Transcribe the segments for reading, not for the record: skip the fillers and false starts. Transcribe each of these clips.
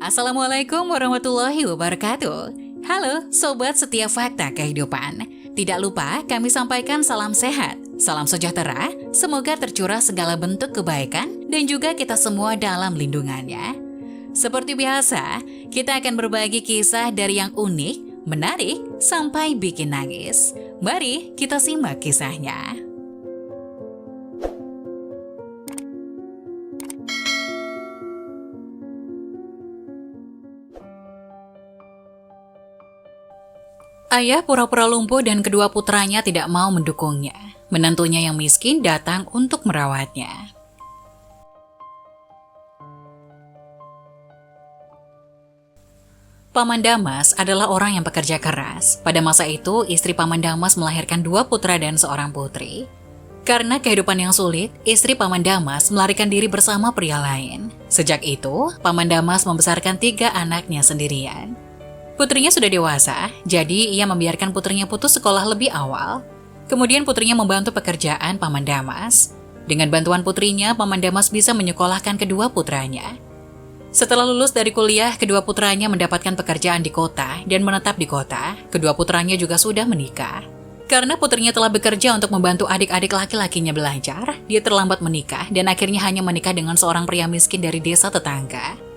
Assalamualaikum warahmatullahi wabarakatuh. Halo Sobat Setia Fakta Kehidupan. Tidak lupa kami sampaikan salam sehat, salam sejahtera, semoga tercurah segala bentuk kebaikan dan juga kita semua dalam lindungannya. Seperti biasa, kita akan berbagi kisah dari yang unik, menarik, sampai bikin nangis. Mari kita simak kisahnya. Ayah pura-pura lumpuh dan kedua putranya tidak mau mendukungnya. Menantunya yang miskin datang untuk merawatnya. Paman Damas adalah orang yang bekerja keras. Pada masa itu, istri Paman Damas melahirkan 2 putra dan seorang putri. Karena kehidupan yang sulit, istri Paman Damas melarikan diri bersama pria lain. Sejak itu, Paman Damas membesarkan 3 anaknya sendirian. Putrinya sudah dewasa, jadi ia membiarkan putrinya putus sekolah lebih awal. Kemudian putrinya membantu pekerjaan Paman Damas. Dengan bantuan putrinya, Paman Damas bisa menyekolahkan kedua putranya. Setelah lulus dari kuliah, kedua putranya mendapatkan pekerjaan di kota dan menetap di kota. Kedua putranya juga sudah menikah. Karena putrinya telah bekerja untuk membantu adik-adik laki-lakinya belajar, dia terlambat menikah dan akhirnya hanya menikah dengan seorang pria miskin dari desa tetangga.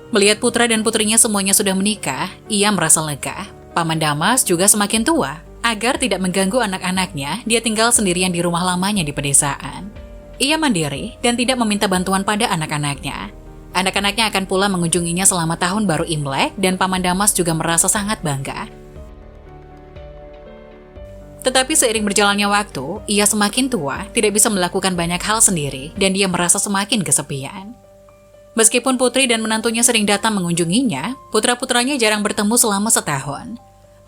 Melihat putra dan putrinya semuanya sudah menikah, ia merasa lega. Paman Damas juga semakin tua. Agar tidak mengganggu anak-anaknya, dia tinggal sendirian di rumah lamanya di pedesaan. Ia mandiri dan tidak meminta bantuan pada anak-anaknya. Anak-anaknya akan pula mengunjunginya selama tahun baru Imlek dan Paman Damas juga merasa sangat bangga. Tetapi seiring berjalannya waktu, ia semakin tua, tidak bisa melakukan banyak hal sendiri dan dia merasa semakin kesepian. Meskipun putri dan menantunya sering datang mengunjunginya, putra-putranya jarang bertemu selama setahun.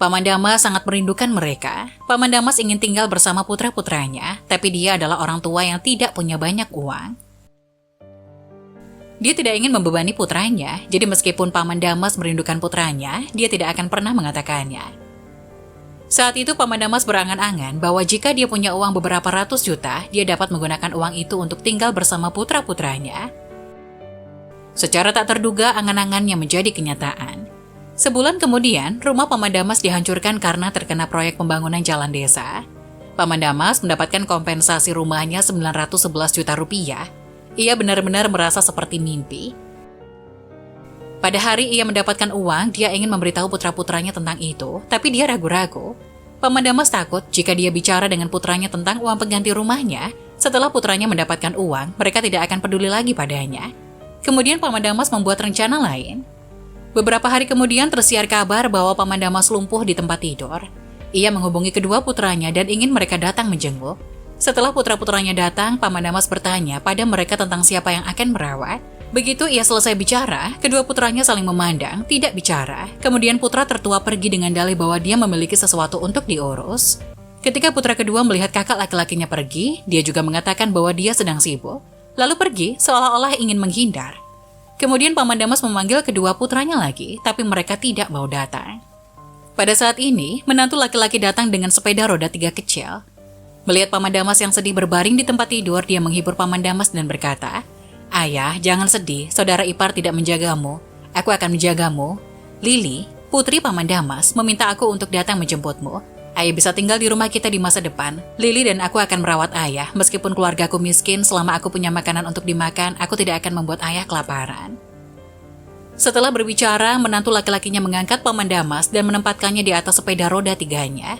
Paman Damas sangat merindukan mereka. Paman Damas ingin tinggal bersama putra-putranya, tapi dia adalah orang tua yang tidak punya banyak uang. Dia tidak ingin membebani putranya, jadi meskipun Paman Damas merindukan putranya, dia tidak akan pernah mengatakannya. Saat itu Paman Damas berangan-angan bahwa jika dia punya uang beberapa ratus juta, dia dapat menggunakan uang itu untuk tinggal bersama putra-putranya. Secara tak terduga, angan-angannya menjadi kenyataan. Sebulan kemudian, rumah Paman Damas dihancurkan karena terkena proyek pembangunan jalan desa. Paman Damas mendapatkan kompensasi rumahnya 911 juta rupiah. Ia benar-benar merasa seperti mimpi. Pada hari ia mendapatkan uang, dia ingin memberitahu putra-putranya tentang itu, tapi dia ragu-ragu. Paman Damas takut jika dia bicara dengan putranya tentang uang pengganti rumahnya, setelah putranya mendapatkan uang, mereka tidak akan peduli lagi padanya. Kemudian Paman Damas membuat rencana lain. Beberapa hari kemudian tersiar kabar bahwa Paman Damas lumpuh di tempat tidur. Ia menghubungi kedua putranya dan ingin mereka datang menjenguk. Setelah putra-putranya datang, Paman Damas bertanya pada mereka tentang siapa yang akan merawat. Begitu ia selesai bicara, kedua putranya saling memandang, tidak bicara. Kemudian putra tertua pergi dengan dalih bahwa dia memiliki sesuatu untuk diurus. Ketika putra kedua melihat kakak laki-lakinya pergi, dia juga mengatakan bahwa dia sedang sibuk. Lalu pergi seolah-olah ingin menghindar. Kemudian Paman Damas memanggil kedua putranya lagi, tapi mereka tidak mau datang. Pada saat ini, menantu laki-laki datang dengan sepeda roda 3 kecil. Melihat Paman Damas yang sedih berbaring di tempat tidur, dia menghibur Paman Damas dan berkata, "Ayah, jangan sedih, saudara ipar tidak menjagamu. Aku akan menjagamu. Lili, putri Paman Damas, meminta aku untuk datang menjemputmu. Ayah bisa tinggal di rumah kita di masa depan. Lili dan aku akan merawat ayah. Meskipun keluargaku miskin, selama aku punya makanan untuk dimakan, aku tidak akan membuat ayah kelaparan." Setelah berbicara, menantu laki-lakinya mengangkat Paman Damas dan menempatkannya di atas sepeda roda 3-nya.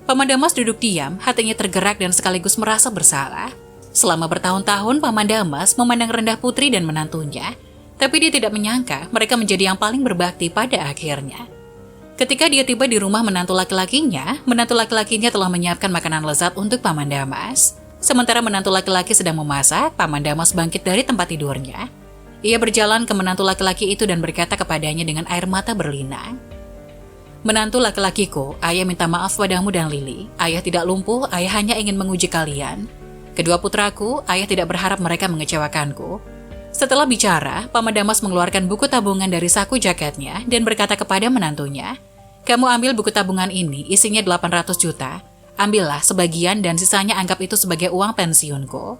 Paman Damas duduk diam, hatinya tergerak dan sekaligus merasa bersalah. Selama bertahun-tahun, Paman Damas memandang rendah putri dan menantunya. Tapi dia tidak menyangka mereka menjadi yang paling berbakti pada akhirnya. Ketika dia tiba di rumah menantu laki-lakinya telah menyiapkan makanan lezat untuk Paman Damas. Sementara menantu laki-laki sedang memasak, Paman Damas bangkit dari tempat tidurnya. Ia berjalan ke menantu laki-laki itu dan berkata kepadanya dengan air mata berlinang, "Menantu laki-lakiku, ayah minta maaf padamu dan Lili. Ayah tidak lumpuh, ayah hanya ingin menguji kalian. Kedua putraku, ayah tidak berharap mereka mengecewakanku." Setelah bicara, Paman Damas mengeluarkan buku tabungan dari saku jaketnya dan berkata kepada menantunya, "Kamu ambil buku tabungan ini, isinya 800 juta. Ambillah sebagian dan sisanya anggap itu sebagai uang pensiunku."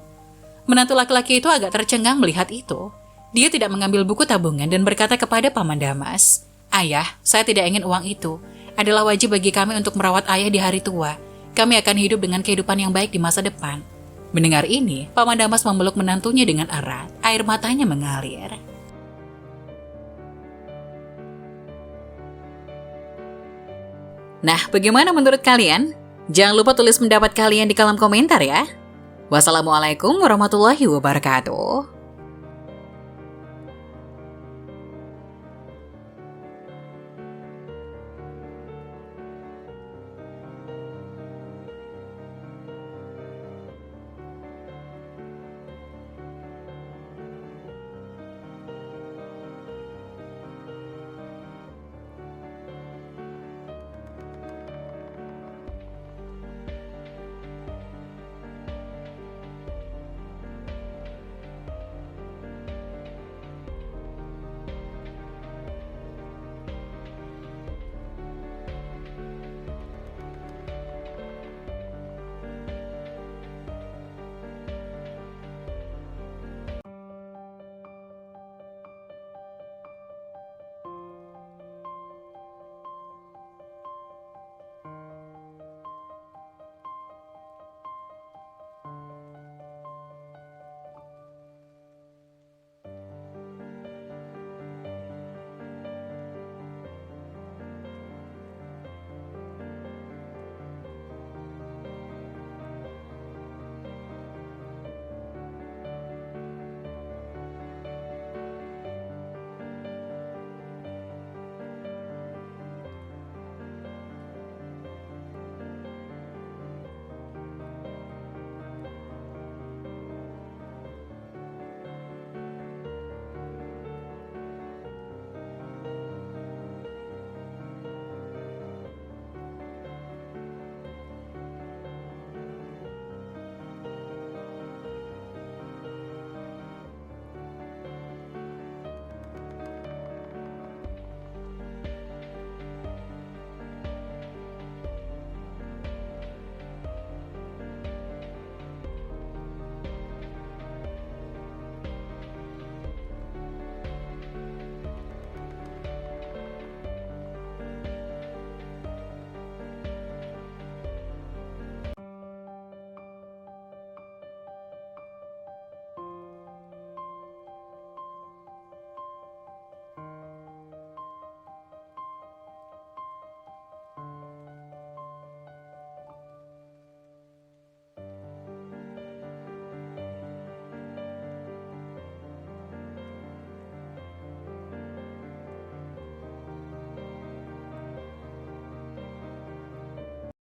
Menantu laki-laki itu agak tercengang melihat itu. Dia tidak mengambil buku tabungan dan berkata kepada Paman Damas, "Ayah, saya tidak ingin uang itu. Adalah wajib bagi kami untuk merawat ayah di hari tua. Kami akan hidup dengan kehidupan yang baik di masa depan." Mendengar ini, Paman Damas memeluk menantunya dengan erat. Air matanya mengalir. Nah, bagaimana menurut kalian? Jangan lupa tulis pendapat kalian di kolom komentar ya. Wassalamualaikum warahmatullahi wabarakatuh.